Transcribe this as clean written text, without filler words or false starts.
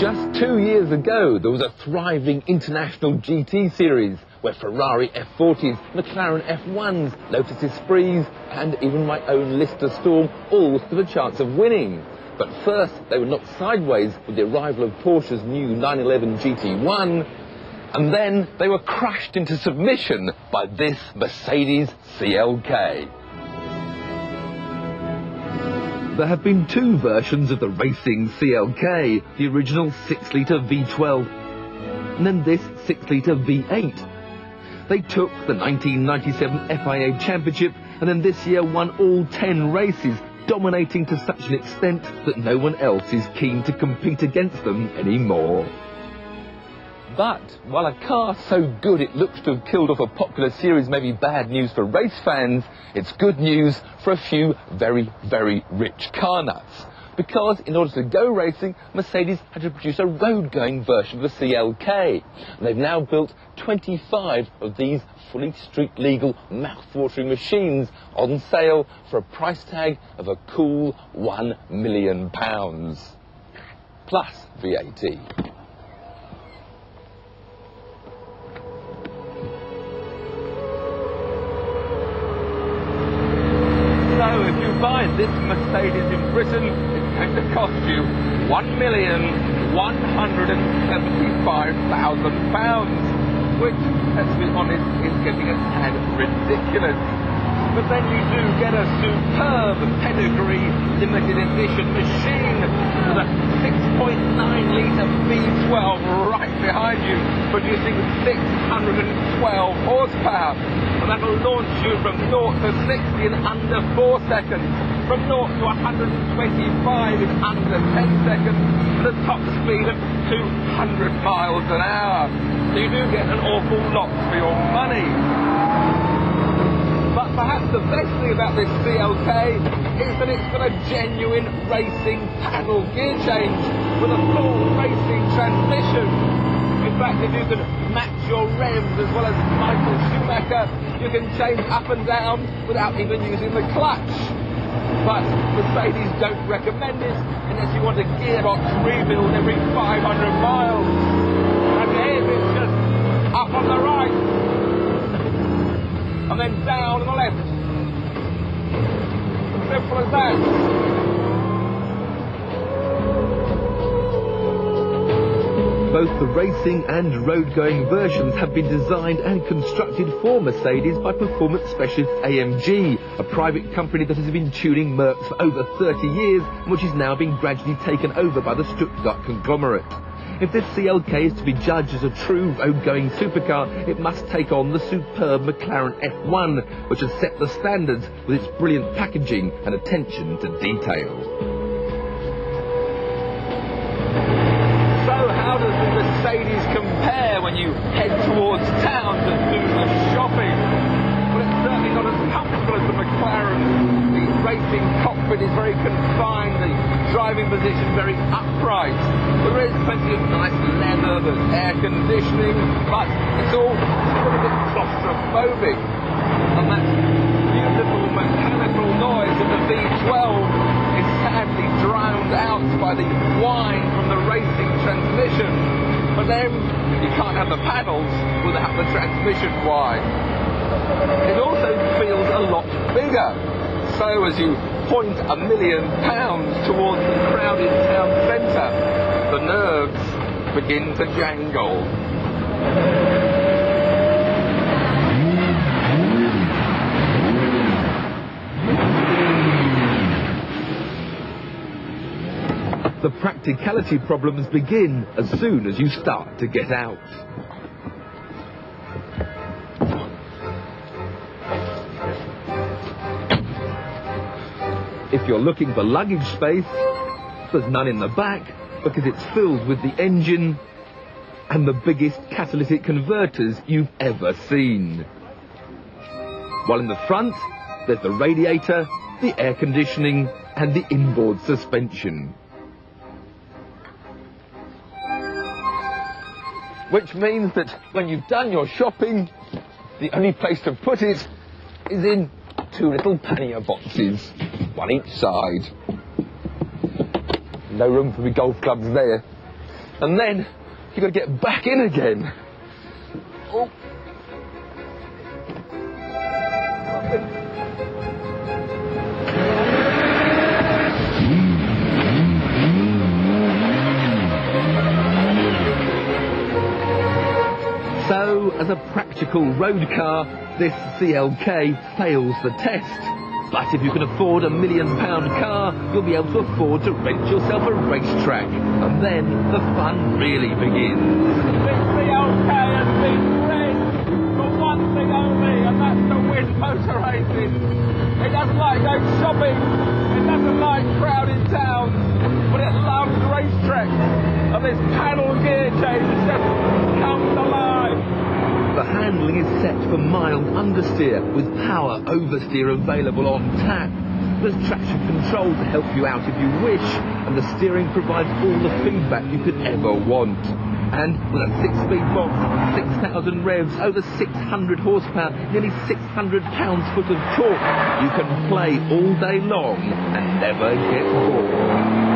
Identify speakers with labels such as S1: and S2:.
S1: Just 2 years ago, there was a thriving international GT series where Ferrari F40s, McLaren F1s, Lotus Esprits and even my own Lister Storm all stood a chance of winning. But first, they were knocked sideways with the arrival of Porsche's new 911 GT1, and then they were crushed into submission by this Mercedes CLK. There have been two versions of the racing CLK, the original 6-litre V12 and then this 6-litre V8. They took the 1997 FIA Championship and then this year won all 10 races, dominating to such an extent that no one else is keen to compete against them anymore. But while a car so good it looks to have killed off a popular series may be bad news for race fans, it's good news for a few very, very rich car nuts. Because in order to go racing, Mercedes had to produce a road-going version of the CLK. And they've now built 25 of these fully street-legal, mouth-watering machines on sale for a price tag of a cool £1 million. Plus VAT. So if you buy this Mercedes in Britain, it's going to cost you £1,175,000, which, let's be honest, is getting a tad ridiculous. But then you do get a superb pedigree limited edition machine with a 6.9-litre V12 right behind you, producing 612 horsepower. And that'll launch you from 0 to 60 in under 4 seconds, from 0 to 125 in under 10 seconds, with a top speed of 200 miles an hour. So you do get an awful lot for your money. But perhaps the best thing about this CLK is that it's got a genuine racing paddle gear change with a full racing transmission. In fact, if you can match your revs as well as Michael Schumacher, you can change up and down without even using the clutch. But Mercedes don't recommend it unless you want a gearbox rebuild every 500 miles. And here's it's just up on the right, and then down on the left. Simple as that. Both the racing and road-going versions have been designed and constructed for Mercedes by performance specialist AMG, a private company that has been tuning Mercs for over 30 years and which is now being gradually taken over by the Stuttgart conglomerate. If this CLK is to be judged as a true road-going supercar, it must take on the superb McLaren F1, which has set the standards with its brilliant packaging and attention to detail. So how does the Mercedes compare when you head towards town to do the shopping? Well, it's certainly not as comfortable as the McLaren. The racing cockpit is very confined, the driving position very upright. There is plenty of nice leather, there's air conditioning, but it's all a little bit claustrophobic. And that beautiful mechanical noise of the V12 is sadly drowned out by the whine from the racing transmission. But then you can't have the paddles without the transmission whine. It also feels a lot bigger. So as you point £1 million towards the crowded town centre, the nerves begin to jangle. The practicality problems begin as soon as you start to get out. If you're looking for luggage space, there's none in the back because it's filled with the engine and the biggest catalytic converters you've ever seen. While in the front, there's the radiator, the air conditioning and the inboard suspension. Which means that when you've done your shopping, the only place to put it is in two little pannier boxes, one each side. No room for the golf clubs there. and then you've got to get back in again. Oh. So, as a practical road car, this CLK fails the test. But if you can afford £1 million car, you'll be able to afford to rent yourself a racetrack. And then the fun really begins.
S2: This CLK has been bred for one thing only, and that's to win motor racing. It doesn't like going shopping, it doesn't like crowded towns, but it loves racetracks. And this panel gear change just comes alive.
S1: The handling is set for mild understeer with power oversteer available on tap. There's traction control to help you out if you wish, and the steering provides all the feedback you could ever want. And with a 6-speed box, 6,000 revs, over 600 horsepower, nearly 600 pounds-foot of torque, you can play all day long and never get bored.